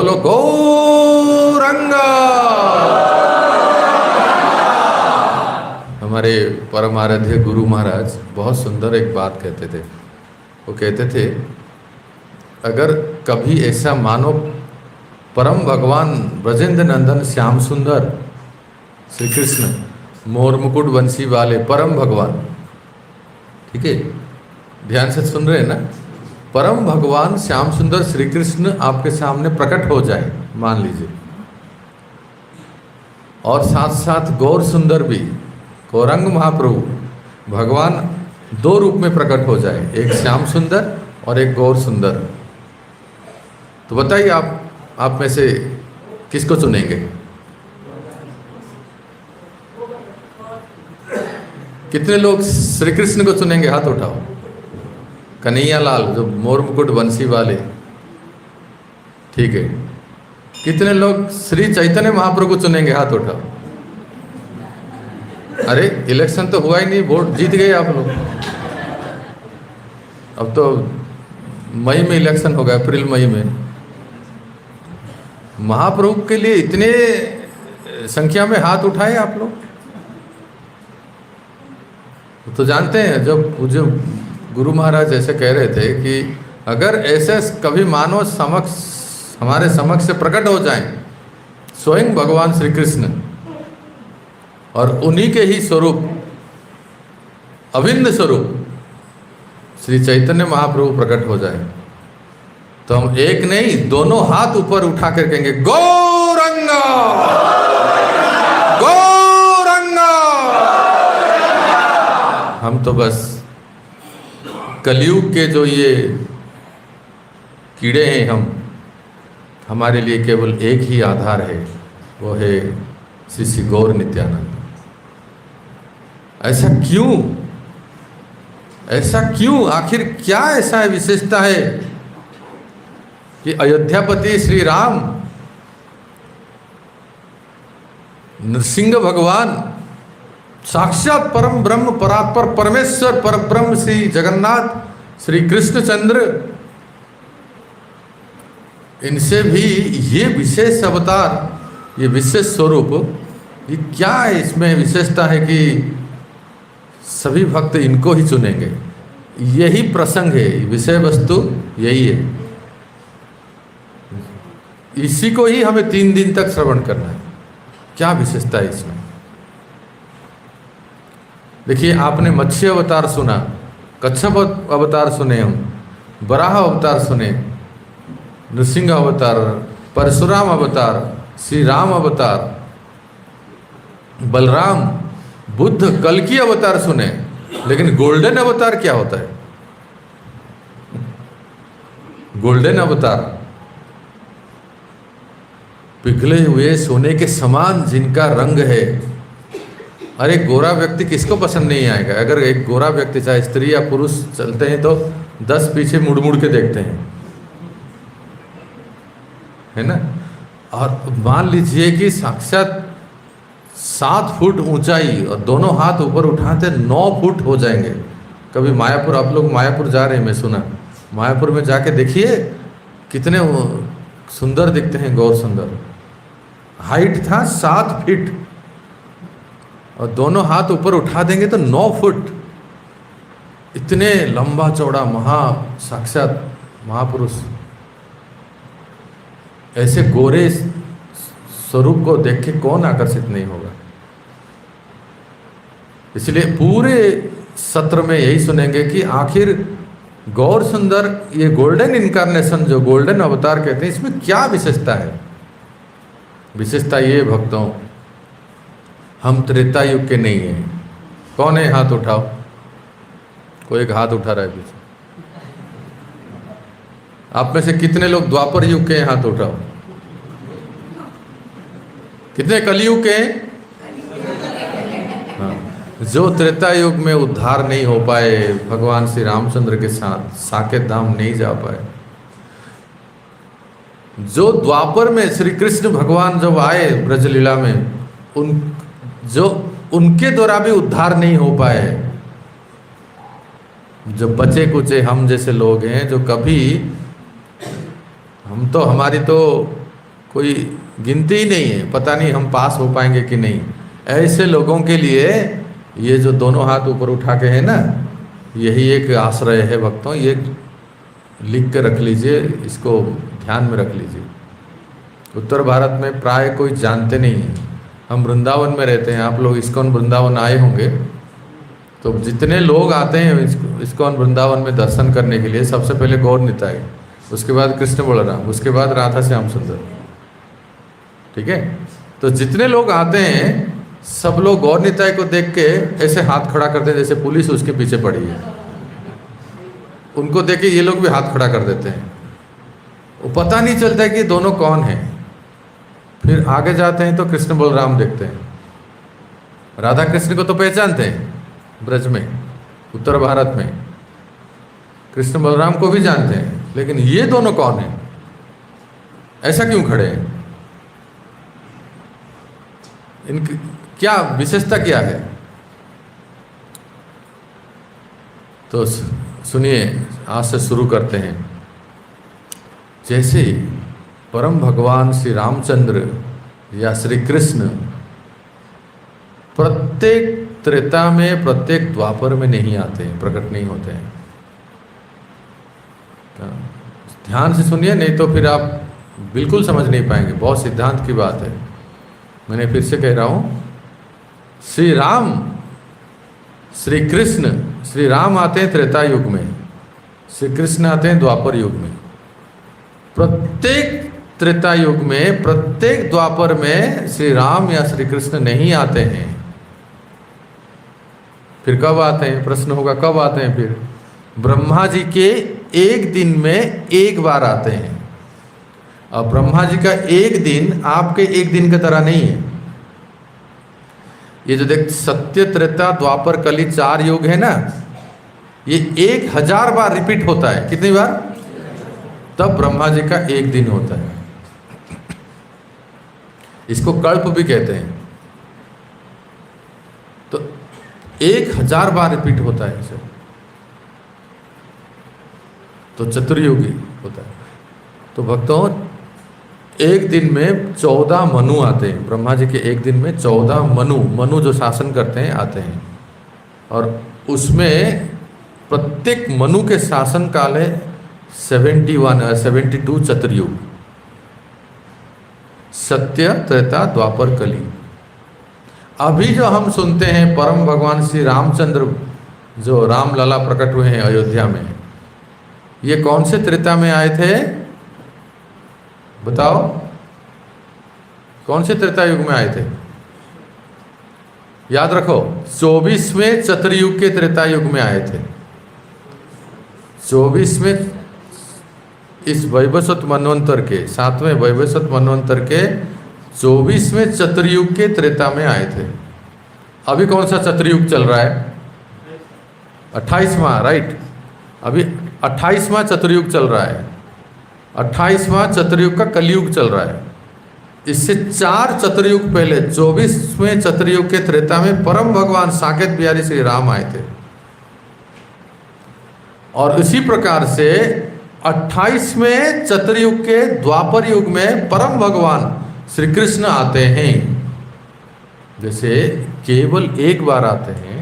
बोलो गौरंगा। हमारे परम आराध्य गुरु महाराज बहुत सुंदर एक बात कहते थे। वो कहते थे, अगर कभी ऐसा मानो परम भगवान ब्रजेंद्र नंदन श्याम सुंदर श्री कृष्ण मोर मुकुट बंसी वाले परम भगवान, ठीक है, ध्यान से सुन रहे हैं ना, परम भगवान श्याम सुंदर श्री कृष्ण आपके सामने प्रकट हो जाए, मान लीजिए, और साथ साथ गौर सुंदर भी, गौरंग महाप्रभु भगवान दो रूप में प्रकट हो जाए, एक श्याम सुंदर और एक गौर सुंदर, तो बताइए आप में से किसको चुनेंगे? कितने लोग श्री कृष्ण को चुनेंगे? हाथ उठाओ। कन्हैया लाल जो मोर मुकुट बंसी वाले, ठीक है। कितने लोग श्री चैतन्य महाप्रभु को चुनेंगे? हाथ उठाओ। अरे इलेक्शन तो हुआ ही नहीं, वोट जीत गए आप लोग। अब तो मई में इलेक्शन होगा, अप्रैल मई में। महाप्रभु के लिए इतने संख्या में हाथ उठाए आप लोग, तो जानते हैं जब पूज्य गुरु महाराज ऐसे कह रहे थे कि अगर ऐसे कभी मानव हमारे समक्ष से प्रकट हो जाएं स्वयं भगवान श्री कृष्ण और उन्हीं के ही स्वरूप, अभिन्न स्वरूप श्री चैतन्य महाप्रभु प्रकट हो जाए, तो हम एक नहीं दोनों हाथ ऊपर उठा कर कहेंगे गौरंगा गौरंगा। हम तो बस कलयुग के जो ये कीड़े हैं, हमारे लिए केवल एक ही आधार है, वो है श्री श्री गौर नित्यानंद। ऐसा क्यों? ऐसा क्यों? आखिर क्या ऐसा विशेषता है कि अयोध्यापति श्री राम, नृसिंह भगवान, साक्षात परम ब्रह्म परात्पर परमेश्वर परब्रह्म श्री जगन्नाथ श्री कृष्णचंद्र, इनसे भी ये विशेष अवतार, ये विशेष स्वरूप, ये क्या है? इसमें विशेषता है कि सभी भक्त इनको ही चुनेंगे। यही प्रसंग है, विषय वस्तु यही है, इसी को ही हमें 3 दिन तक श्रवण करना है। क्या विशेषता है इसमें? देखिए, आपने मत्स्य अवतार सुना, कच्छप अवतार सुने, हम वराह अवतार सुने, नृसिंह अवतार, परशुराम अवतार, श्री राम अवतार, बलराम, बुद्ध, कल्कि अवतार सुने, लेकिन गोल्डन अवतार क्या होता है? गोल्डन अवतार पिघले हुए सोने के समान जिनका रंग है। अरे गोरा व्यक्ति किसको पसंद नहीं आएगा? अगर एक गोरा व्यक्ति, चाहे स्त्री या पुरुष चलते हैं तो 10 पीछे मुड़ मुड़ के देखते हैं, है ना? और मान लीजिए कि साक्षात 7 फुट ऊंचाई और दोनों हाथ ऊपर उठाते 9 फुट हो जाएंगे। कभी मायापुर, आप लोग मायापुर जा रहे हैं, मैं सुना, मायापुर में जाके देखिए कितने सुंदर दिखते हैं, गौर सुंदर। हाइट था 7 फीट और दोनों हाथ ऊपर उठा देंगे तो 9 फुट। इतने लंबा चौड़ा साक्षात महापुरुष, ऐसे गोरे स्वरूप को देख के कौन आकर्षित नहीं होगा? इसलिए पूरे सत्र में यही सुनेंगे कि आखिर गौर सुंदर, ये गोल्डन इनकारनेशन, जो गोल्डन अवतार कहते हैं, इसमें क्या विशेषता है? विशेषता ये भक्तों, हम त्रेता युग के नहीं हैं। कौन है? हाथ उठाओ। कोई एक हाथ उठा रहा है पीछे। आप में से कितने लोग द्वापर युग के हैं? हाथ उठाओ। कितने कलयुग के हैं? हाँ, जो त्रेता युग में उद्धार नहीं हो पाए, भगवान श्री रामचंद्र के साथ साकेत धाम नहीं जा पाए, जो द्वापर में श्री कृष्ण भगवान जब आए ब्रजलीला में, उनके द्वारा भी उद्धार नहीं हो पाए, जो बचे कुचे हम जैसे लोग हैं, जो कभी, हम तो, हमारी तो कोई गिनती ही नहीं है, पता नहीं हम पास हो पाएंगे कि नहीं। ऐसे लोगों के लिए ये जो दोनों हाथ ऊपर उठा के है ना, यही एक आश्रय है भक्तों। ये लिख के रख लीजिए, इसको ध्यान में रख लीजिए। उत्तर भारत में प्राय कोई जानते नहीं है। हम वृंदावन में रहते हैं, आप लोग इस्कॉन वृंदावन आए होंगे, तो जितने लोग आते हैं इस्कॉन वृंदावन में दर्शन करने के लिए, सबसे पहले गौर निताई, उसके बाद कृष्ण बलराम, उसके बाद राधा श्याम सुंदर, ठीक है। तो जितने लोग आते हैं सब लोग गौर निताई को देख के ऐसे हाथ खड़ा करते हैं जैसे पुलिस उसके पीछे पड़ी है। उनको देख के ये लोग भी हाथ खड़ा कर देते हैं। वो पता नहीं चलता है कि दोनों कौन हैं। फिर आगे जाते हैं तो कृष्ण बलराम देखते हैं। राधा कृष्ण को तो पहचानते हैं ब्रज में, उत्तर भारत में कृष्ण बलराम को भी जानते हैं, लेकिन ये दोनों कौन हैं, ऐसा क्यों खड़े हैं, इनकी क्या विशेषता क्या है। तो सुनिए, आज से शुरू करते हैं। जैसे परम भगवान श्री रामचंद्र या श्री कृष्ण प्रत्येक त्रेता में, प्रत्येक द्वापर में नहीं आते हैं, प्रकट नहीं होते हैं। ध्यान से सुनिए, नहीं तो फिर आप बिल्कुल समझ नहीं पाएंगे। बहुत सिद्धांत की बात है। मैंने फिर से कह रहा हूँ, श्री राम श्री कृष्ण, श्री राम आते हैं त्रेता युग में, श्री कृष्ण आते हैं द्वापर युग में। प्रत्येक त्रेता युग में, प्रत्येक द्वापर में श्री राम या श्री कृष्ण नहीं आते हैं। फिर कब आते हैं, प्रश्न होगा कब आते हैं। फिर ब्रह्मा जी के एक दिन में एक बार आते हैं। और ब्रह्मा जी का एक दिन आपके एक दिन की तरह नहीं है। ये जो देख सत्य, त्रेता, द्वापर, कली 4 युग है ना, ये 1000 बार रिपीट होता है। कितनी बार? तब ब्रह्मा जी का एक दिन होता है। इसको कल्प भी कहते हैं। तो 1000 बार रिपीट होता है इसे, तो चतुर्युगी होता है। तो भक्तों, एक दिन में 14 मनु आते हैं। ब्रह्मा जी के एक दिन में 14 मनु जो शासन करते हैं आते हैं। और उसमें प्रत्येक मनु के शासन काल है 72 चतुर्युग, सत्य, त्रेता, द्वापर, कली। अभी जो हम सुनते हैं परम भगवान श्री रामचंद्र जो रामलला प्रकट हुए हैं अयोध्या में, ये कौन से त्रेता में आए थे बताओ? कौन से त्रेता युग में आए थे? याद रखो, 24वें चतुर्युग के त्रेता युग में आए थे। 24वें इस वैवस्वत मनवंतर के 7वें वैवस्वत मनवंतर के 24वें चतुर्युग के त्रेता में आए थे। अभी कौन सा चतुर्युग चल रहा है? 28वां, राइट। अभी 28वां चतुर्युग चल रहा है। 28वां चतुर्युग का कलयुग चल रहा है। इससे 4 चतुर्युग पहले 24वें चतुर्युग के त्रेता में परम भगवान साकेत बिहारी श्री राम आए थे। और इसी प्रकार से 28वें चतुर्युग के द्वापर युग में परम भगवान श्री कृष्ण आते हैं। जैसे केवल एक बार आते हैं,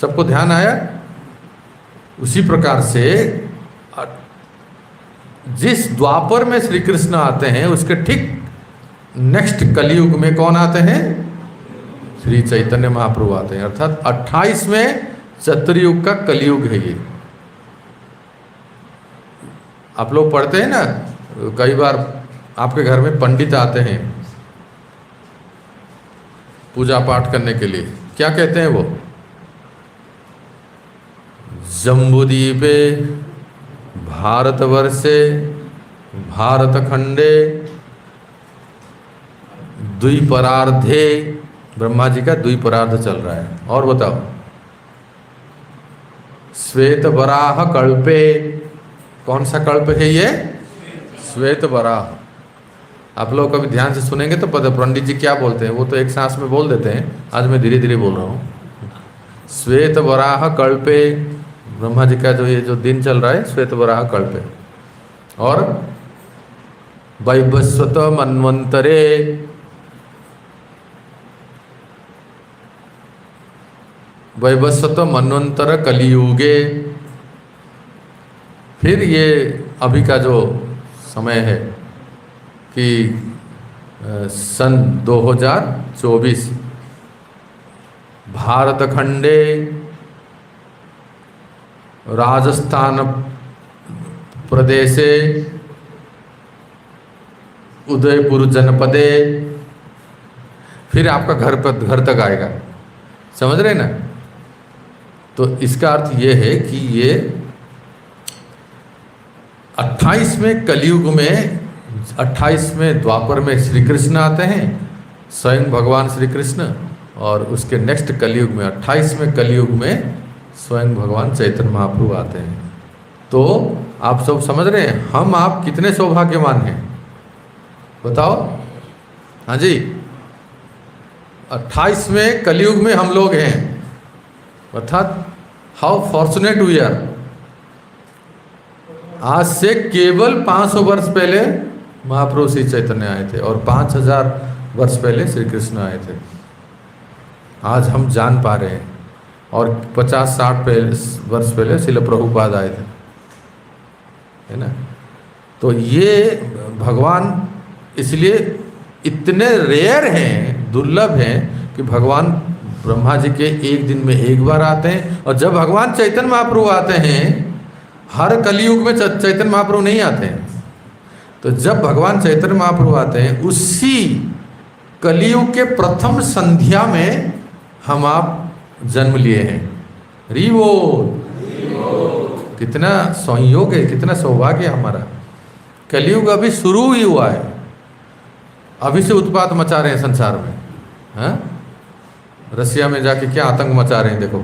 सबको ध्यान आया? उसी प्रकार से जिस द्वापर में श्री कृष्ण आते हैं, उसके ठीक नेक्स्ट कलयुग में कौन आते हैं? श्री चैतन्य महाप्रभु आते हैं। अर्थात 28वें चतुर्युग का कलयुग है ये। आप लोग पढ़ते हैं ना, कई बार आपके घर में पंडित आते हैं पूजा पाठ करने के लिए। क्या कहते हैं वो? जम्बूद्वीपे भारतवर्षे भारतखंडे द्विपरार्धे, ब्रह्मा जी का द्विपरार्ध चल रहा है। और बताओ, श्वेत वराह कल्पे, कौन सा कल्प है ये? श्वेत वराह। आप लोग कभी ध्यान से सुनेंगे तो पता पंडित जी क्या बोलते हैं। वो तो एक सांस में बोल देते हैं, आज मैं धीरे धीरे बोल रहा हूँ। श्वेत वराह कल्पे, ब्रह्मा जी का जो ये जो दिन चल रहा है श्वेत वराह कल्पे। और वैवस्वत मन्वंतरे, वैवस्वत मन्वंतर कलियुगे। फिर ये अभी का जो समय है कि सन 2024 भारत खंडे राजस्थान प्रदेशे उदयपुर जनपदे, फिर आपका घर तक आएगा। समझ रहे ना? तो इसका अर्थ ये है कि ये 28वें कलयुग में, 28वें द्वापर में श्री कृष्ण आते हैं, स्वयं भगवान श्री कृष्ण, और उसके नेक्स्ट कलयुग में 28वें कलयुग में स्वयं भगवान चैतन्य महाप्रभु आते हैं। तो आप सब समझ रहे हैं हम आप कितने सौभाग्यवान हैं, बताओ। हाँ जी, 28वें कलयुग में हम लोग हैं, अर्थात हाउ फॉर्चुनेट वी आर। आज से केवल 500 वर्ष पहले महाप्रभु श्री चैतन्य आए थे और 5000 वर्ष पहले श्री कृष्ण आए थे। आज हम जान पा रहे हैं। और 50-60 वर्ष पहले श्रील प्रभुपाद आए थे, है ना। तो ये भगवान इसलिए इतने रेयर हैं, दुर्लभ हैं कि भगवान ब्रह्मा जी के एक दिन में एक बार आते हैं। और जब भगवान चैतन्य महाप्रभु आते हैं, हर कलयुग में चैतन्य महाप्रभु नहीं आते हैं। तो जब भगवान चैतन्य महाप्रभु आते हैं, उसी कलयुग के प्रथम संध्या में हम आप जन्म लिए हैं। रीवो, कितना संयोग है, कितना सौभाग्य है हमारा। कलयुग अभी शुरू ही हुआ है, अभी से उत्पात मचा रहे हैं संसार में। हाँ, रसिया में जाके क्या आतंक मचा रहे हैं, देखो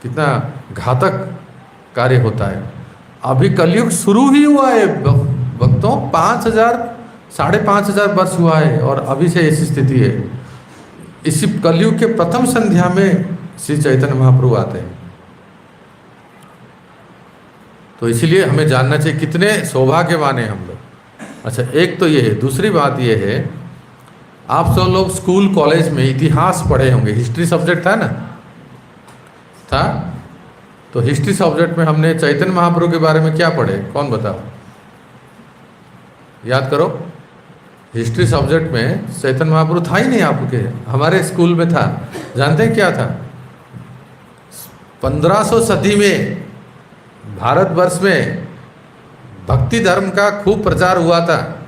कितना घातक कार्य होता है। अभी कलयुग शुरू ही हुआ है भक्तों, 5,000-5,500 वर्ष हुआ है और अभी से ऐसी स्थिति है। इसी कलयुग के प्रथम संध्या में श्री चैतन्य महाप्रभु आते हैं। तो इसलिए हमें जानना चाहिए कितने सौभाग्यवान हैं हम लोग। अच्छा, एक तो ये है। दूसरी बात ये है, आप सब लोग स्कूल कॉलेज में इतिहास पढ़े होंगे, हिस्ट्री सब्जेक्ट था ना, था। तो हिस्ट्री सब्जेक्ट में हमने चैतन्य महाप्रभु के बारे में क्या पढ़े, कौन बताओ, याद करो। हिस्ट्री सब्जेक्ट में चैतन्य महाप्रभु था ही नहीं आपके, हमारे स्कूल में था। जानते हैं क्या था? 1500 सदी में भारतवर्ष में भक्ति धर्म का खूब प्रचार हुआ था।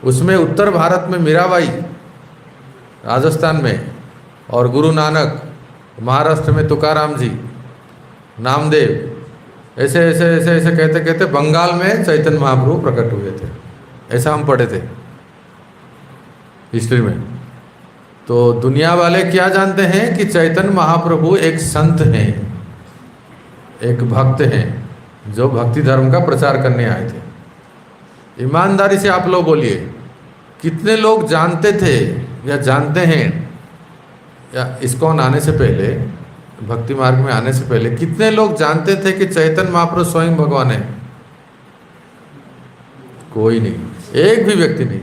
उसमें उत्तर भारत में मीराबाई, राजस्थान में, और गुरु नानक, महाराष्ट्र में तुकाराम जी, नामदेव, ऐसे ऐसे ऐसे ऐसे कहते कहते बंगाल में चैतन्य महाप्रभु प्रकट हुए थे। ऐसा हम पढ़े थे हिस्ट्री में। तो दुनिया वाले क्या जानते हैं कि चैतन्य महाप्रभु एक संत हैं, एक भक्त हैं, जो भक्ति धर्म का प्रचार करने आए थे। ईमानदारी से आप लोग बोलिए, कितने लोग जानते थे या जानते हैं, या इस्कॉन आने से पहले, भक्ति मार्ग में आने से पहले कितने लोग जानते थे कि चैतन्य महाप्रभु स्वयं भगवान है? कोई नहीं, एक भी व्यक्ति नहीं।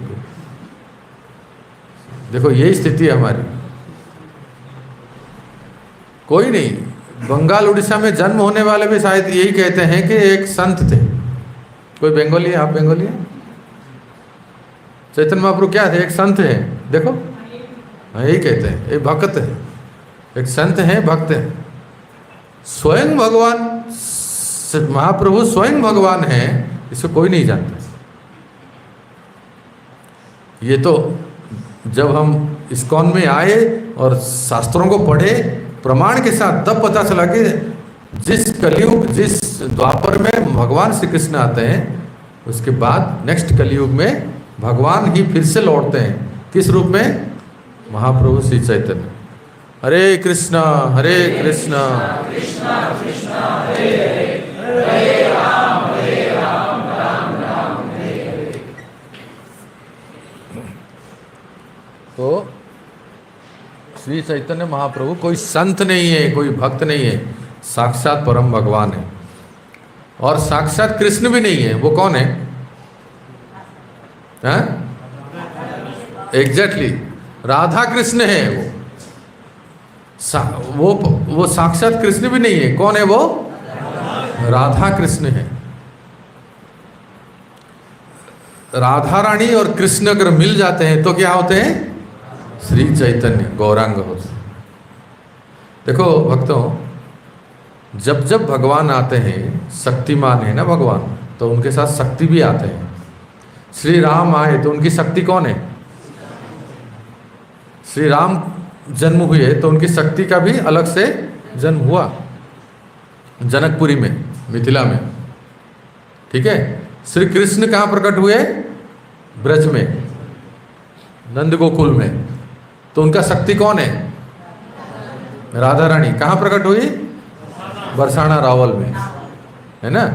देखो यही स्थिति है हमारी, कोई नहीं। बंगाल उड़ीसा में जन्म होने वाले भी शायद यही कहते हैं कि एक संत थे। कोई बंगाली है? आप बंगाली हैं? चैतन्य महाप्रभु क्या थे? एक संत है। देखो, हाँ, यही कहते हैं, एक भक्त है, एक संत है, भक्त है। स्वयं भगवान महाप्रभु स्वयं भगवान है, इसको कोई नहीं जानता। ये तो जब हम इस्कॉन में आए और शास्त्रों को पढ़े प्रमाण के साथ, तब पता चला कि जिस कलयुग, जिस द्वापर में भगवान श्री कृष्ण आते हैं, उसके बाद नेक्स्ट कलयुग में भगवान ही फिर से लौटते हैं। किस रूप में? महाप्रभु श्री चैतन्य। हरे कृष्णा हरे कृष्णा कृष्णा कृष्णा हरे हरे, हरे राम राम राम हरे हरे। तो श्री चैतन्य महाप्रभु कोई संत नहीं है, कोई भक्त नहीं है, साक्षात परम भगवान है। और साक्षात कृष्ण भी नहीं है। वो कौन है? हैं? एग्जैक्टली, राधा कृष्ण है वो साक्षात कृष्ण भी नहीं है। कौन है वो? राधा कृष्ण है। राधा रानी और कृष्ण अगर मिल जाते हैं तो क्या होते हैं? श्री चैतन्य गौरांग होते हैं। देखो भक्तों, जब जब भगवान आते हैं, शक्तिमान है ना भगवान, तो उनके साथ शक्ति भी आते हैं। श्री राम आए तो उनकी शक्ति कौन है? श्री राम जन्म हुए तो उनकी शक्ति का भी अलग से जन्म हुआ जनकपुरी में, मिथिला में। ठीक है। श्री कृष्ण कहाँ प्रकट हुए? ब्रज में, नंद गोकुल में। तो उनका शक्ति कौन है? राधा रानी। कहाँ प्रकट हुई? बरसाना रावल में, है ना।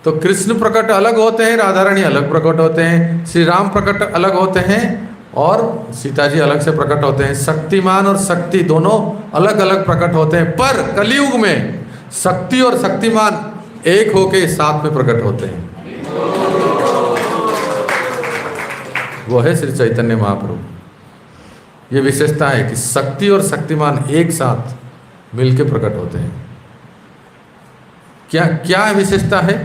तो कृष्ण प्रकट अलग होते हैं, राधा रानी अलग प्रकट होते हैं, श्री राम प्रकट अलग होते हैं और सीता जी अलग से प्रकट होते हैं। शक्तिमान और शक्ति दोनों अलग अलग प्रकट होते हैं, पर कलयुग में शक्ति और शक्तिमान एक होके साथ में प्रकट होते हैं। वो है श्री चैतन्य महाप्रभु। ये विशेषता है कि शक्ति और शक्तिमान एक साथ मिलके प्रकट होते हैं। क्या क्या विशेषता है?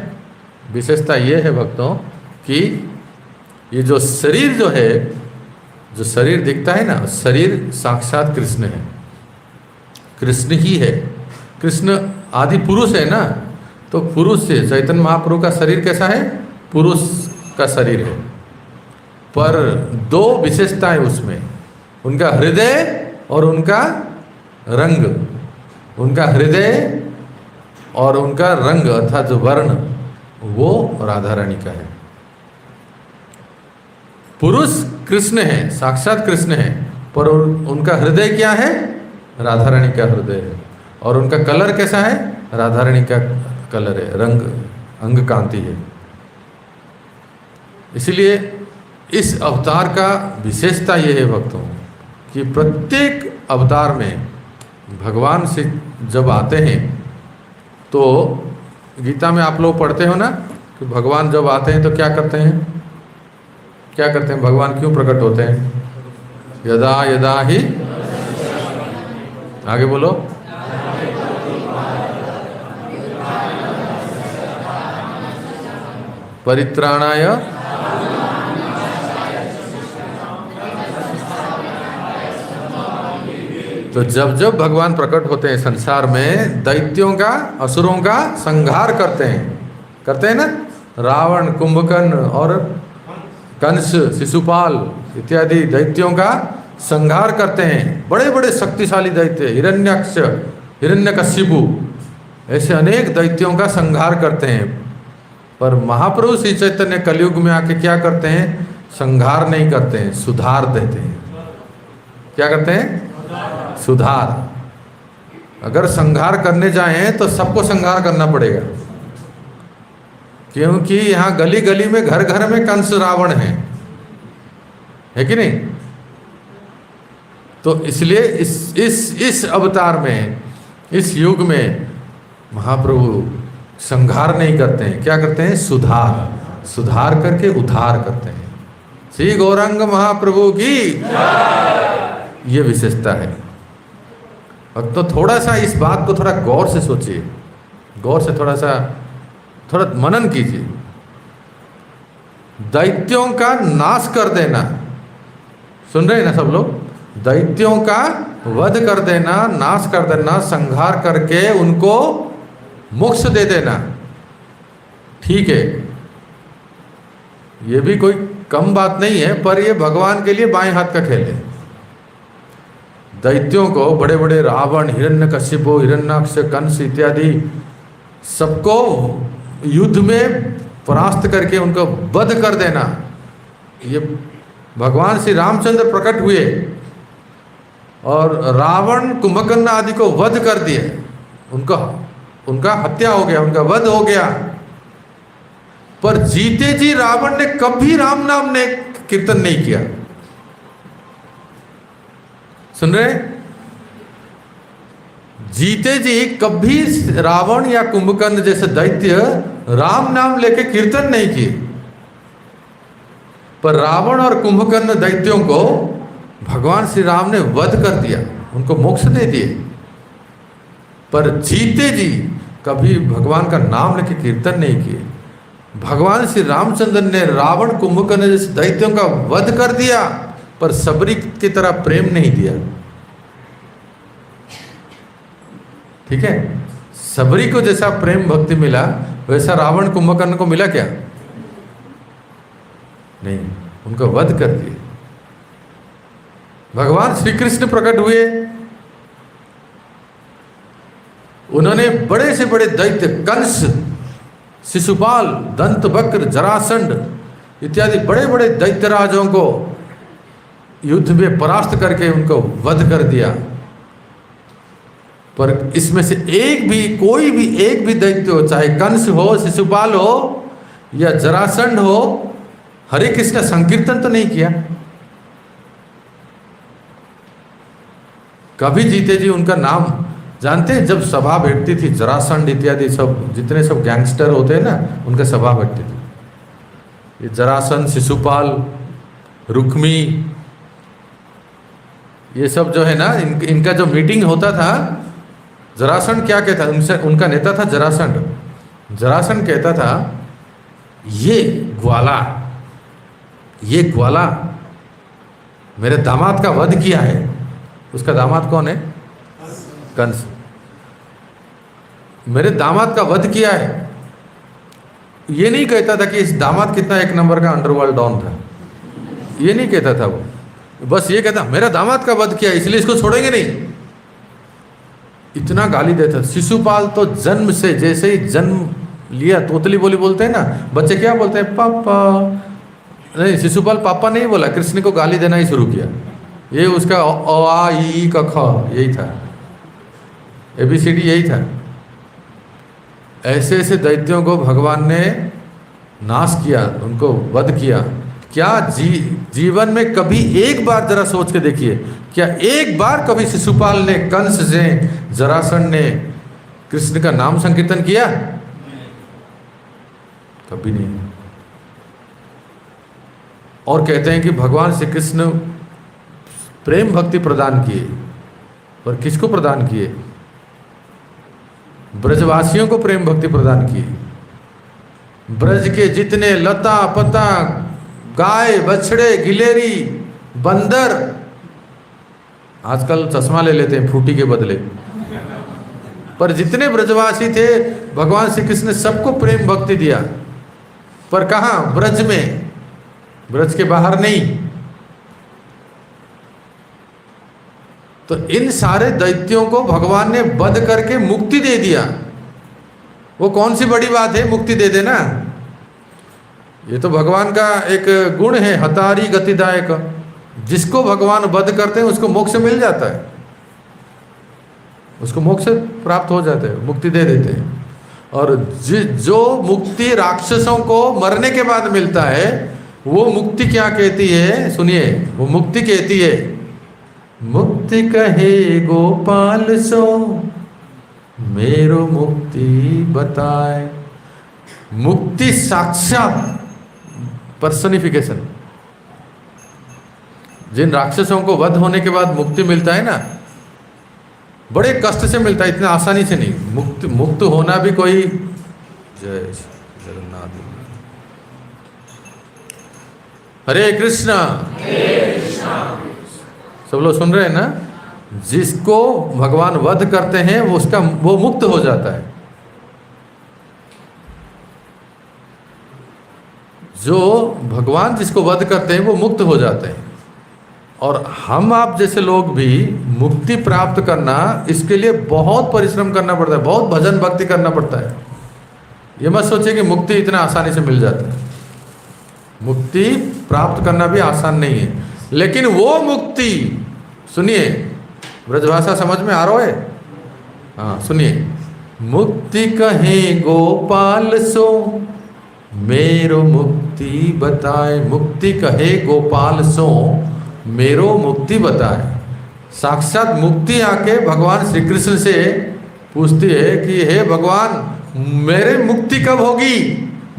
विशेषता ये है भक्तों कि ये जो शरीर जो है, जो शरीर दिखता है ना, शरीर साक्षात कृष्ण है, कृष्ण ही है। कृष्ण आदि पुरुष है ना, तो पुरुष से चैतन्य महाप्रभु का शरीर कैसा है? पुरुष का शरीर है। पर दो विशेषताएं उसमें, उनका हृदय और उनका रंग। उनका हृदय और उनका रंग अर्थात जो वर्ण, वो राधा रानी का है। पुरुष कृष्ण है, साक्षात कृष्ण है, पर उनका हृदय क्या है? राधा रानी का हृदय है। और उनका कलर कैसा है? राधा रानी का कलर है, रंग, अंग कांति है। इसलिए इस अवतार का विशेषता ये है भक्तों कि प्रत्येक अवतार में भगवान से जब आते हैं, तो गीता में आप लोग पढ़ते हो ना कि भगवान जब आते हैं तो क्या करते हैं? क्या करते हैं? भगवान क्यों प्रकट होते हैं? यदा यदा ही, आगे बोलो, परित्राणाय, तो जब जब भगवान प्रकट होते हैं संसार में, दैत्यों का, असुरों का संहार करते हैं ना। रावण, कुंभकर्ण और कंस, शिशुपाल इत्यादि दैत्यों का संहार करते हैं। बड़े बड़े शक्तिशाली दैत्य, हिरण्यक्ष, हिरण्यकशिपु, ऐसे अनेक दैत्यों का संहार करते हैं। पर महाप्रभु श्री चैतन्य कलयुग में आके क्या करते हैं? संहार नहीं करते हैं, सुधार देते हैं। क्या करते हैं? सुधार। अगर संहार करने जाएं तो सबको संहार करना पड़ेगा, क्योंकि यहाँ गली गली में, घर घर में कंस रावण है कि नहीं। तो इसलिए इस अवतार में, इस युग में महाप्रभु संहार नहीं करते हैं। क्या करते हैं? सुधार करके उद्धार करते हैं। श्री गौरांग महाप्रभु की ये विशेषता है। तो थोड़ा सा इस बात को थोड़ा गौर से सोचिए, गौर से थोड़ा मनन कीजिए। दैत्यों का नाश कर देना, सुन रहे हैं ना सब लोग? दैत्यों का वध कर देना, नाश कर देना, संहार करके उनको मोक्ष दे देना, ठीक है, ये भी कोई कम बात नहीं है। पर ये भगवान के लिए बाएं हाथ का खेल है। दैत्यों को, बड़े बड़े रावण, हिरण्यकशिपु, हिरण्याक्ष, कंस इत्यादि सबको युद्ध में परास्त करके उनको वध कर देना, ये भगवान श्री रामचंद्र प्रकट हुए और रावण, कुंभकर्ण आदि को वध कर दिए। उनका हत्या हो गया, उनका वध हो गया। पर जीते जी रावण ने कभी राम नाम ने कीर्तन नहीं किया। सुन रहे? जीते जी कभी रावण या कुंभकर्ण जैसे दैत्य राम नाम लेके कीर्तन नहीं किए। पर रावण और कुंभकर्ण दैत्यों को भगवान श्री राम ने वध कर दिया, उनको मोक्ष दे दिए। पर जीते जी कभी भगवान का नाम लेके कीर्तन नहीं किए। भगवान श्री रामचंद्र ने रावण कुंभकर्ण जैसे दैत्यों का वध कर दिया, पर सबरी की तरह प्रेम नहीं दिया। ठीक है, सबरी को जैसा प्रेम भक्ति मिला वैसा रावण कुंभकर्ण को मिला क्या? नहीं, उनको वध कर दिए। भगवान श्री कृष्ण प्रकट हुए, उन्होंने बड़े से बड़े दैत्य कंस, शिशुपाल, दंतवक्र, जरासंध इत्यादि बड़े बड़े दैत्यराजों को युद्ध में परास्त करके उनको वध कर दिया। पर इसमें से कोई भी एक भी दैत्य हो, चाहे कंस हो, शिशुपाल हो या जरासंध हो, हरे कृष्ण संकीर्तन तो नहीं किया। कभी जीते जी उनका नाम जानते हैं, जब सभा बैठती थी, जरासंध इत्यादि सब जितने सब गैंगस्टर होते हैं ना, उनका सभा बैठती थी। ये जरासंध, शिशुपाल, रुक्मी, ये सब जो है ना, इनका जो मीटिंग होता था, जरासंध क्या कहता, उनका नेता था जरासंध। जरासंध कहता था, ये ग्वाला मेरे दामाद का वध किया है। उसका दामाद कौन है? कंस। मेरे दामाद का वध किया है। ये नहीं कहता था कि इस दामाद कितना एक नंबर का अंडरवर्ल्ड डॉन था, ये नहीं कहता था वो। बस ये कहता मेरा दामाद का वध किया इसलिए इसको छोड़ेंगे नहीं। इतना गाली देता। शिशुपाल तो जन्म से, जैसे ही जन्म लिया, तोतली बोली बोलते हैं ना बच्चे, क्या बोलते हैं? पापा। नहीं, शिशुपाल पापा नहीं बोला, कृष्ण को गाली देना ही शुरू किया। ये उसका अ आ ई क ख यही था, ABCD यही था। ऐसे ऐसे दैत्यों को भगवान ने नाश किया, उनको वध किया। क्या जीवन में कभी एक बार जरा सोच के देखिए, क्या एक बार कभी शिशुपाल ने, कंस ने, जरासंध ने कृष्ण का नाम संकीर्तन किया? कभी नहीं। और कहते हैं कि भगवान श्री कृष्ण प्रेम भक्ति प्रदान किए, पर किसको प्रदान किए? ब्रजवासियों को प्रेम भक्ति प्रदान किए। ब्रज के जितने लता पता, गाय, बछड़े, गिलेरी, बंदर, आजकल चश्मा ले लेते हैं फ्रूटी के बदले, पर जितने ब्रजवासी थे भगवान श्री कृष्ण ने सबको प्रेम भक्ति दिया। पर कहाँ? ब्रज में, ब्रज के बाहर नहीं। तो इन सारे दैत्यों को भगवान ने वध करके मुक्ति दे दिया। वो कौन सी बड़ी बात है मुक्ति दे देना? ये तो भगवान का एक गुण है, हतारी गतिदायक। जिसको भगवान वध करते हैं उसको मोक्ष मिल जाता है, उसको मोक्ष प्राप्त हो जाता है, मुक्ति दे देते हैं। और जो मुक्ति राक्षसों को मरने के बाद मिलता है, वो मुक्ति क्या कहती है? सुनिए, वो मुक्ति कहती है, मुक्ति कहे गोपाल सो मेरो मुक्ति बताए। मुक्ति साक्षात पर्सनिफिकेशन। जिन राक्षसों को वध होने के बाद मुक्ति मिलता है ना, बड़े कष्ट से मिलता है, इतना आसानी से नहीं। मुक्त होना भी कोई, जय जगन्नाथ। हरे कृष्णा। सब लोग सुन रहे हैं ना? जिसको भगवान वध करते हैं वो मुक्त हो जाता है। जो भगवान जिसको वध करते हैं वो मुक्त हो जाते हैं। और हम आप जैसे लोग भी मुक्ति प्राप्त करना, इसके लिए बहुत परिश्रम करना पड़ता है, बहुत भजन भक्ति करना पड़ता है। ये मत सोचिए कि मुक्ति इतना आसानी से मिल जाता है। मुक्ति प्राप्त करना भी आसान नहीं है, लेकिन वो मुक्ति, सुनिए, ब्रजभाषा समझ में आ रहा है? हाँ सुनिए, मुक्ति कहे गोपाल सो मेरो मुक्ति बताए। मुक्ति कहे गोपाल सो मेरो मुक्ति बताए। साक्षात मुक्ति आके भगवान श्री कृष्ण से पूछती है कि हे भगवान, मेरे मुक्ति कब होगी?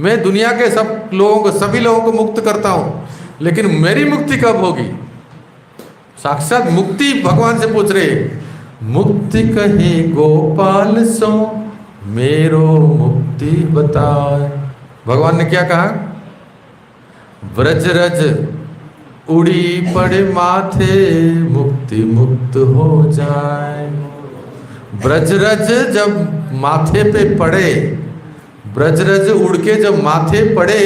मैं दुनिया के सब लोगों को, सभी लोगों को मुक्त करता हूँ, लेकिन मेरी मुक्ति कब होगी? साक्षात मुक्ति भगवान से पूछ रहे, मुक्ति कहे गोपाल सो मेरो मुक्ति बताए। भगवान ने क्या कहा? व्रजरज उड़ी पड़े माथे मुक्ति मुक्त हो जाए। ब्रजरज जब माथे पे पड़े, ब्रजरज उड़ के जब माथे पड़े,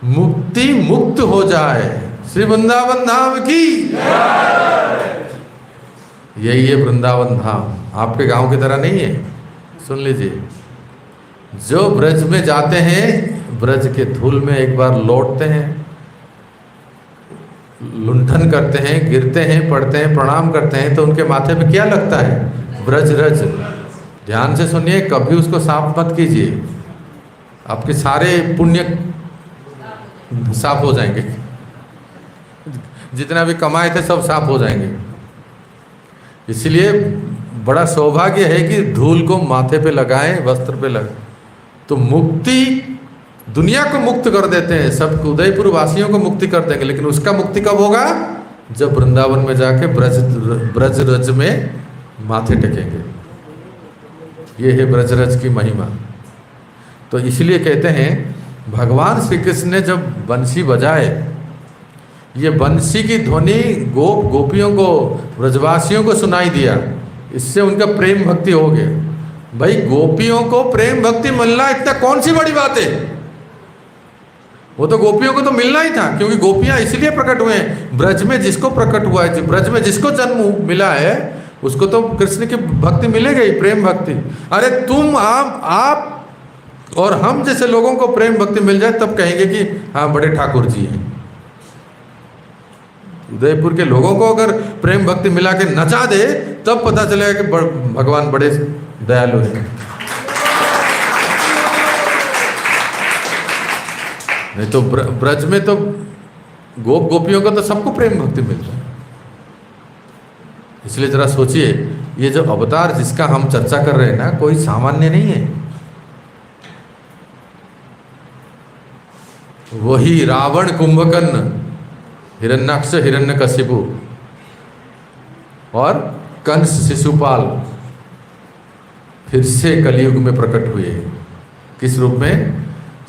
मुक्ति मुक्त हो जाए। श्री वृंदावन धाम की यही है वृंदावन धाम। आपके गांव की तरह नहीं है। सुन लीजिए, जो ब्रज में जाते हैं, ब्रज के धूल में एक बार लौटते हैं, लुंठन करते हैं, गिरते हैं, पड़ते हैं, प्रणाम करते हैं, तो उनके माथे पे क्या लगता है? ब्रजरज। ध्यान से सुनिए, कभी उसको साफ मत कीजिए, आपके सारे पुण्य साफ हो जाएंगे, जितना भी कमाए थे सब साफ हो जाएंगे। इसलिए बड़ा सौभाग्य है कि धूल को माथे पे लगाएं, वस्त्र पे लगाएं, तो मुक्ति दुनिया को मुक्त कर देते हैं, सब उदयपुर वासियों को मुक्ति कर देंगे। लेकिन उसका मुक्ति कब होगा? जब वृंदावन में जाके ब्रजरज में माथे टेकेंगे। ये है ब्रजरज की महिमा। तो इसलिए कहते हैं भगवान श्री कृष्ण ने जब बंसी बजाए, ये बंसी की ध्वनि गोपियों को, ब्रजवासियों को सुनाई दिया, इससे उनका प्रेम भक्ति हो गया। भाई गोपियों को प्रेम भक्ति मिलना इतना कौन सी बड़ी बात है? वो तो गोपियों को तो मिलना ही था, क्योंकि गोपियां इसलिए प्रकट हुए हैं। ब्रज में जिसको प्रकट हुआ है, ब्रज में जिसको जन्म मिला है, उसको तो कृष्ण की भक्ति मिलेगी, प्रेम भक्ति। अरे तुम आप और हम जैसे लोगों को प्रेम भक्ति मिल जाए तब कहेंगे कि हाँ बड़े ठाकुर जी हैं। उदयपुर के लोगों को अगर प्रेम भक्ति मिला के नचा दे तब पता चलेगा कि भगवान बड़े दयालु हैं। नहीं तो ब्रज में तो गोपियों का तो सबको प्रेम भक्ति मिलता है। इसलिए जरा सोचिए, ये जो अवतार जिसका हम चर्चा कर रहे हैं ना, कोई सामान्य नहीं है। वही रावण, कुंभकर्ण, हिरण्याक्ष, हिरण्यकशिपु और कंस, शिशुपाल फिर से कलयुग में प्रकट हुए। किस रूप में?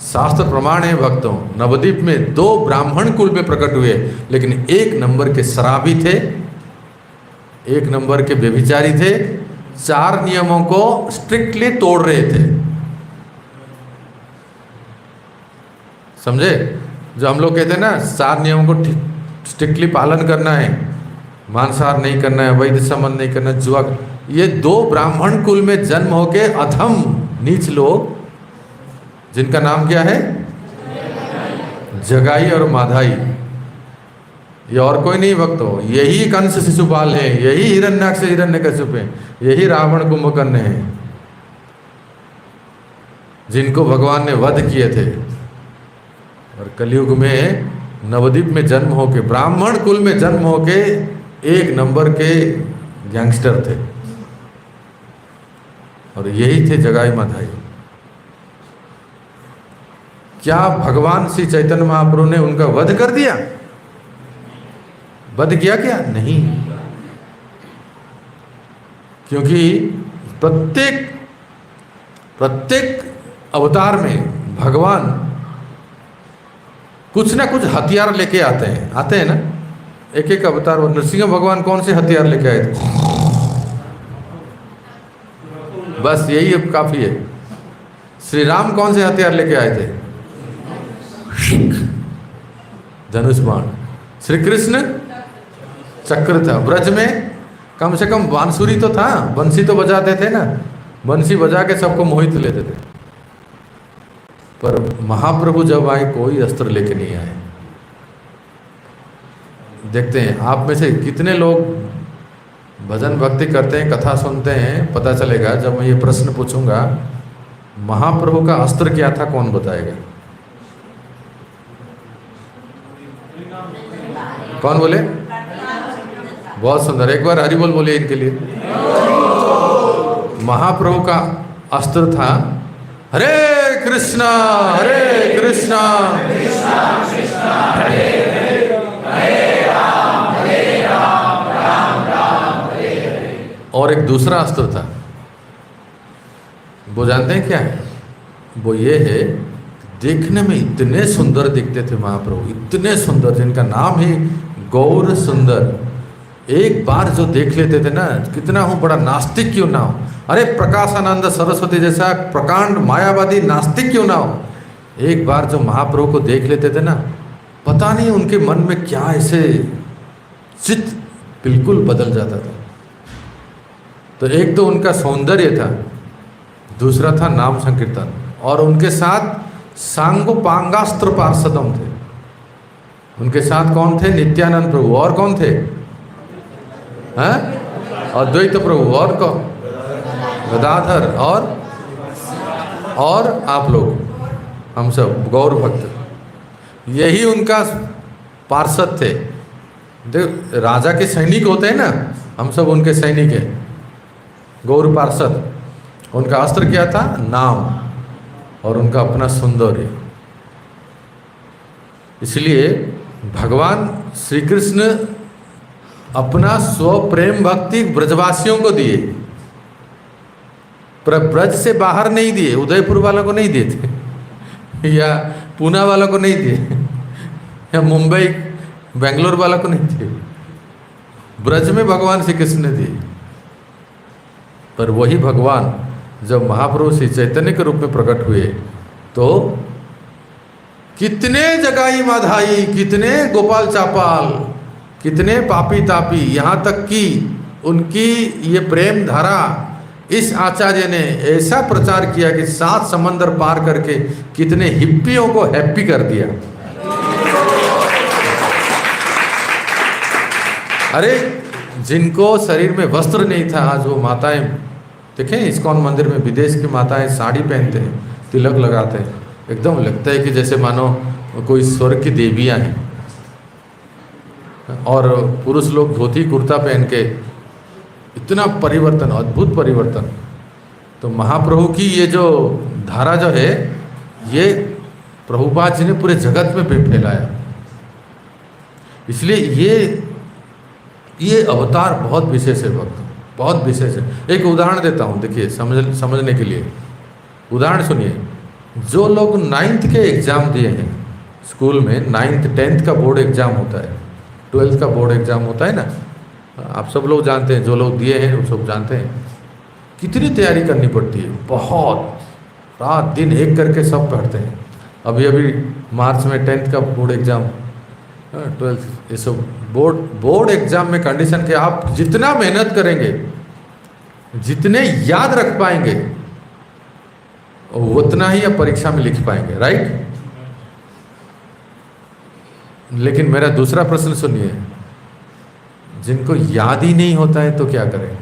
शास्त्र प्रमाण है भक्तों, नवद्वीप में 2 ब्राह्मण कुल में प्रकट हुए, लेकिन 1 नंबर के शराबी थे, 1 नंबर के व्यभिचारी थे, 4 नियमों को स्ट्रिक्टली तोड़ रहे थे। समझे? जो हम लोग कहते हैं ना, 4 नियमों को स्ट्रिक्टली पालन करना है, मांसाहार नहीं करना है, वैध संबंध नहीं करना, जुआ। ये 2 ब्राह्मण कुल में जन्म होके अधम नीच लोग, जिनका नाम क्या है? जगाई और माधाई। ये और कोई नहीं भक्तों, यही कंस शिशुपाल है, यही हिरण्याक्ष, हिरण्यकशिपु है, यही रावण, कुंभकर्ण है, जिनको भगवान ने वध किए थे। और कलयुग में नवद्वीप में जन्म होके, ब्राह्मण कुल में जन्म होके 1 नंबर के गैंगस्टर थे, और यही थे जगाई माधाई। क्या भगवान श्री चैतन्य महाप्रभु ने उनका वध कर दिया? वध किया क्या? नहीं, क्योंकि प्रत्येक अवतार में भगवान कुछ ना कुछ हथियार लेके आते हैं ना। एक अवतार, नरसिंह भगवान कौन से हथियार लेके आए थे? बस यही अब काफी है। श्री राम कौन से हथियार लेके आए थे? धनुष बाण। श्री कृष्ण चक्र था। ब्रज में कम से कम बांसुरी तो था, बंसी तो बजाते थे ना, बंसी बजा के सबको मोहित लेते थे। पर महाप्रभु जब आए कोई अस्त्र लेके नहीं आए। देखते हैं आप में से कितने लोग भजन भक्ति करते हैं, कथा सुनते हैं। पता चलेगा जब मैं ये प्रश्न पूछूंगा, महाप्रभु का अस्त्र क्या था, कौन बताएगा? कौन बोले? बहुत सुंदर, एक बार हरि बोल बोलिए इनके लिए। महाप्रभु का अस्त्र था हरे कृष्णा कृष्णा कृष्णा कृष्णा हरे हरे, और एक दूसरा अस्त्र था, वो जानते हैं क्या है? वो ये है, देखने में इतने सुंदर दिखते थे महाप्रभु, इतने सुंदर, जिनका नाम ही गौर सुंदर। एक बार जो देख लेते थे ना, कितना हो बड़ा नास्तिक क्यों ना हो, अरे प्रकाशानंद सरस्वती जैसा प्रकांड मायावादी नास्तिक क्यों ना हो, एक बार जो महाप्रभु को देख लेते थे ना, पता नहीं उनके मन में क्या ऐसे चित्त बिल्कुल बदल जाता था। तो एक तो उनका सौंदर्य था, दूसरा था नाम संकीर्तन, और उनके साथ सांगोपांगास्त्र पार्षदम थे। उनके साथ कौन थे? नित्यानंद प्रभु। और कौन थे? हैं? अद्वैत प्रभु। और कौन? गदाधर। और आप लोग, हम सब गौर भक्त, यही उनका पार्षद थे। देख, राजा के सैनिक होते हैं ना, हम सब उनके सैनिक हैं, गौर पार्षद। उनका अस्त्र क्या था? नाम, और उनका अपना सौंदर्य। इसलिए भगवान श्री कृष्ण अपना स्व प्रेम भक्ति ब्रजवासियों को दिए, पर ब्रज से बाहर नहीं दिए, उदयपुर वालों को नहीं दिए थे, या पूना वालों को नहीं दिए, या मुंबई बेंगलोर वालों को नहीं दिए, ब्रज में भगवान श्री कृष्ण ने दिए। पर वही भगवान जब महाप्रभु श्री चैतन्य के रूप में प्रकट हुए, तो कितने जगाई माधाई, कितने गोपाल चापाल, कितने पापी तापी, यहाँ तक कि उनकी ये प्रेम धारा इस आचार्य ने ऐसा प्रचार किया कि 7 समंदर पार करके कितने हिप्पियों को हैप्पी कर दिया। अरे जिनको शरीर में वस्त्र नहीं था, आज वो माताएं देखें, इस्कॉन मंदिर में विदेश की माताएं साड़ी पहनते हैं, तिलक लगाते हैं, एकदम लगता है कि जैसे मानो कोई स्वर्ग की देवियां हैं। और पुरुष लोग धोती कुर्ता पहन के, इतना परिवर्तन, अद्भुत परिवर्तन। तो महाप्रभु की ये जो धारा जो है, ये प्रभुपाद जी ने पूरे जगत में फैलाया। इसलिए ये अवतार बहुत विशेष है भक्त, बहुत विशेष है। एक उदाहरण देता हूँ, देखिए समझने के लिए उदाहरण सुनिए। जो लोग 9th के एग्ज़ाम दिए हैं स्कूल में, 9th 10th का बोर्ड एग्ज़ाम होता है, 12th का बोर्ड एग्ज़ाम होता है ना, आप सब लोग जानते हैं, जो लोग दिए हैं वो सब जानते हैं कितनी तैयारी करनी पड़ती है। बहुत रात दिन एक करके सब पढ़ते हैं। अभी मार्च में 10th का बोर्ड एग्ज़ाम, 12th, ये सब बोर्ड एग्ज़ाम में कंडीशन के आप जितना मेहनत करेंगे, जितने याद रख पाएंगे, उतना ही आप परीक्षा में लिख पाएंगे, राइट? लेकिन मेरा दूसरा प्रश्न सुनिए, जिनको याद ही नहीं होता है तो क्या करें?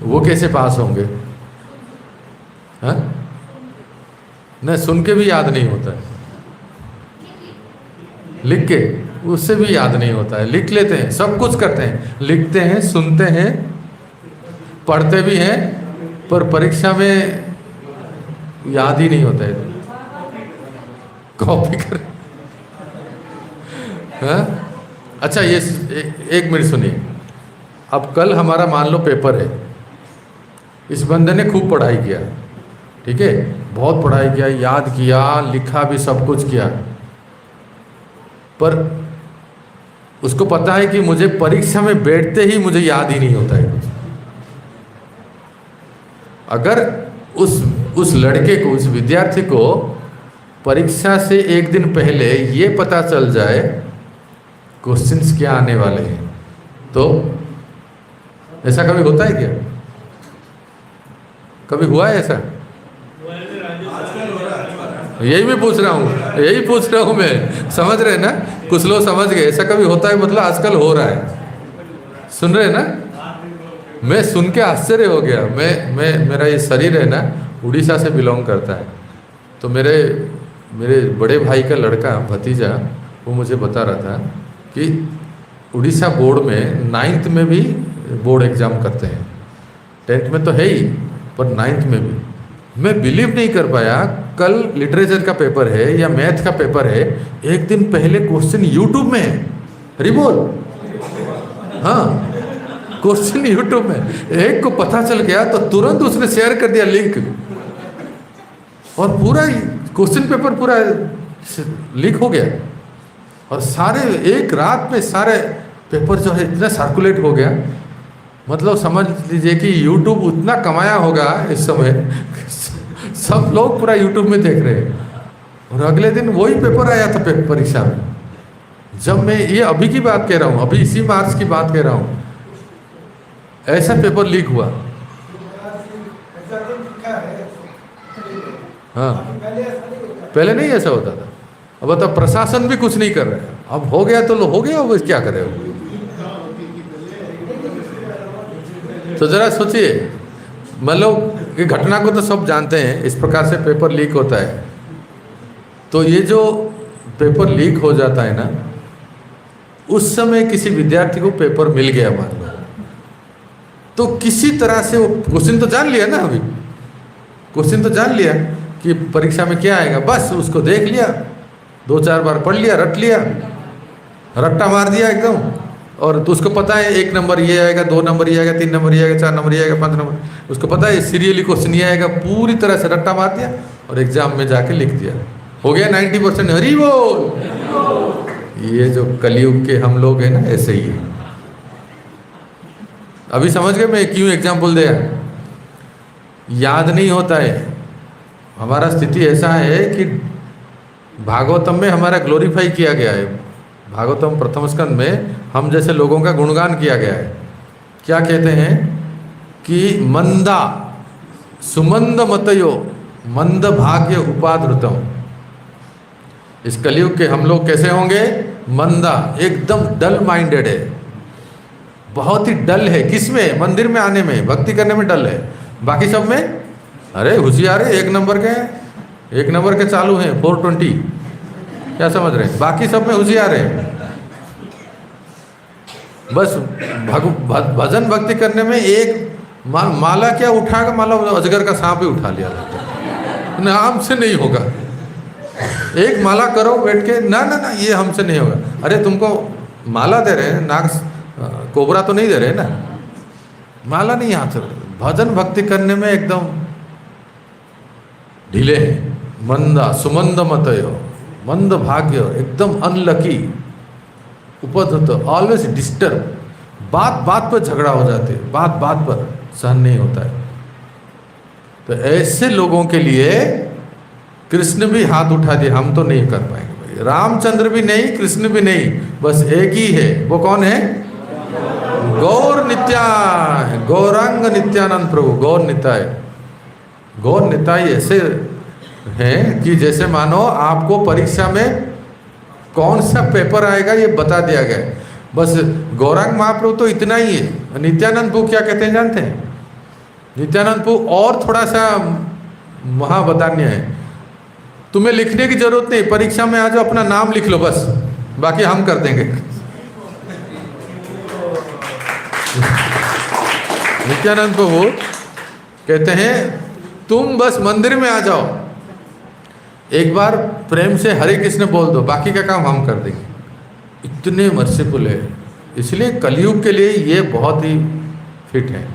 वो कैसे पास होंगे? हाँ? न सुन के भी याद नहीं होता है, लिख के उससे भी याद नहीं होता है। लिख लेते हैं, सब कुछ करते हैं, लिखते हैं, सुनते हैं, पढ़ते भी हैं, पर परीक्षा में याद ही नहीं होता है, कॉपी कर। हाँ? अच्छा, ये एक मिनट सुनिए। अब कल हमारा मान लो पेपर है, इस बंदे ने खूब पढ़ाई किया, ठीक है, बहुत पढ़ाई किया, याद किया, लिखा भी, सब कुछ किया, पर उसको पता है कि मुझे परीक्षा में बैठते ही मुझे याद ही नहीं होता है कुछ। अगर उस लड़के को, उस विद्यार्थी को परीक्षा से एक दिन पहले ये पता चल जाए क्वेश्चंस क्या आने वाले हैं, तो ऐसा कभी होता है क्या? कभी हुआ है ऐसा? यही मैं पूछ रहा हूँ मैं, समझ रहे ना? कुछ लोग समझ गए, ऐसा कभी होता है, मतलब आजकल हो रहा है, सुन रहे ना? मैं सुन के आश्चर्य हो गया। मेरा ये शरीर है ना, उड़ीसा से बिलोंग करता है, तो मेरे बड़े भाई का लड़का, भतीजा, वो मुझे बता रहा था कि उड़ीसा बोर्ड में 9th में भी बोर्ड एग्ज़ाम करते हैं, 10th में तो है ही, पर 9th में भी। मैं बिलीव नहीं कर पाया, कल लिटरेचर का पेपर है या मैथ का पेपर है, एक दिन पहले क्वेश्चन यूट्यूब में है। अरे बोल, हाँ, क्वेश्चन यूट्यूब में एक को पता चल गया तो तुरंत उसने शेयर कर दिया लिंक, और पूरा क्वेश्चन पेपर पूरा लीक हो गया। और सारे एक रात में सारे पेपर जो है इतना सर्कुलेट हो गया, मतलब समझ लीजिए कि यूट्यूब उतना कमाया होगा इस समय, सब लोग पूरा यूट्यूब में देख रहे हैं। और अगले दिन वही पेपर आया था परीक्षा में। जब मैं ये अभी की बात कह रहा हूँ, अभी इसी मार्च की बात कह रहा हूँ, ऐसा पेपर लीक हुआ। हाँ, पहले नहीं ऐसा होता था। अब बता, प्रशासन भी कुछ नहीं कर रहा है, अब हो गया तो हो गया, अब क्या करे। तो जरा सोचिए, मतलब ये घटना को तो सब जानते हैं, इस प्रकार से पेपर लीक होता है। तो ये जो पेपर लीक हो जाता है ना, उस समय किसी विद्यार्थी को पेपर मिल गया मान लो, तो किसी तरह से वो क्वेश्चन तो जान लिया ना, अभी क्वेश्चन तो जान लिया कि परीक्षा में क्या आएगा, बस उसको देख लिया, 2-4 बार पढ़ लिया, रट लिया, रट्टा मार दिया एकदम। और तो उसको पता है 1 नंबर ये आएगा, 2 नंबर ये आएगा, 3 नंबर ये आएगा, 4 नंबर ये आएगा, 5 नंबर, उसको पता है सीरियली क्वेश्चन ये आएगा, पूरी तरह से रट्टा मार दिया और एग्जाम में जाके लिख दिया, हो गया 90%। हरी बोल। ये जो कलयुग के हम लोग हैं ना, ऐसे ही है। अभी समझ गए मैं क्यों एग्जाम्पल दिया? याद नहीं होता है। हमारा स्थिति ऐसा है कि भागवतम में हमारा ग्लोरीफाई किया गया है। भागवतम प्रथम स्कंद में हम जैसे लोगों का गुणगान किया गया है। क्या कहते हैं कि मंदा सुमंद मतयो मंद भाग्य उपाधृतम। इस कलयुग के हम लोग कैसे होंगे? मंदा, एकदम डल माइंडेड है, बहुत ही डल है। किसमें? मंदिर में आने में, भक्ति करने में डल है। बाकी सब में अरे होशियार है, 1 नंबर के चालू हैं 420, क्या समझ रहे हैं? बाकी सब में होशियार है। बस भजन भक्ति करने में एक माला क्या उठा के, माला अजगर का सांप ही उठा लिया जाता, नाम से नहीं होगा। एक माला करो बैठ के, ना ना ना ये हमसे नहीं होगा। अरे तुमको माला दे रहे हैं, नाग कोबरा तो नहीं दे रहे ना, माला नहीं हाथ। भजन भक्ति करने में एकदम ढीले हैं। मंदा सुमंद मतयो मंद भाग्य, एकदम अनलकी, उपद्रत, ऑलवेज डिस्टर्ब, बात बात पर झगड़ा हो जाते, बात बात पर सहन नहीं होता है। तो ऐसे लोगों के लिए कृष्ण भी हाथ उठा दिए, हम तो नहीं कर पाएंगे भाई। रामचंद्र भी नहीं, कृष्ण भी नहीं, बस एक ही है। वो कौन है? गौर नित्याय, गौरांग नित्यानंद प्रभु, गौर निताय। गौर निताय ऐसे हैं कि जैसे मानो आपको परीक्षा में कौन सा पेपर आएगा ये बता दिया गया है। बस गौरांग महाप्रभु तो इतना ही है। नित्यानंद प्रभु क्या कहते हैं जानते हैं? नित्यानंद प्रभु और थोड़ा सा महावदान्य है। तुम्हें लिखने की जरूरत नहीं, परीक्षा में आ जाओ, अपना नाम लिख लो बस, बाकी हम कर देंगे। नित्यानंद प्रभु कहते हैं तुम बस मंदिर में आ जाओ, एक बार प्रेम से हरे कृष्ण बोल दो, बाकी का काम हम कर देंगे। इतने मर्सीफुल है। इसलिए कलयुग के लिए ये बहुत ही फिट है।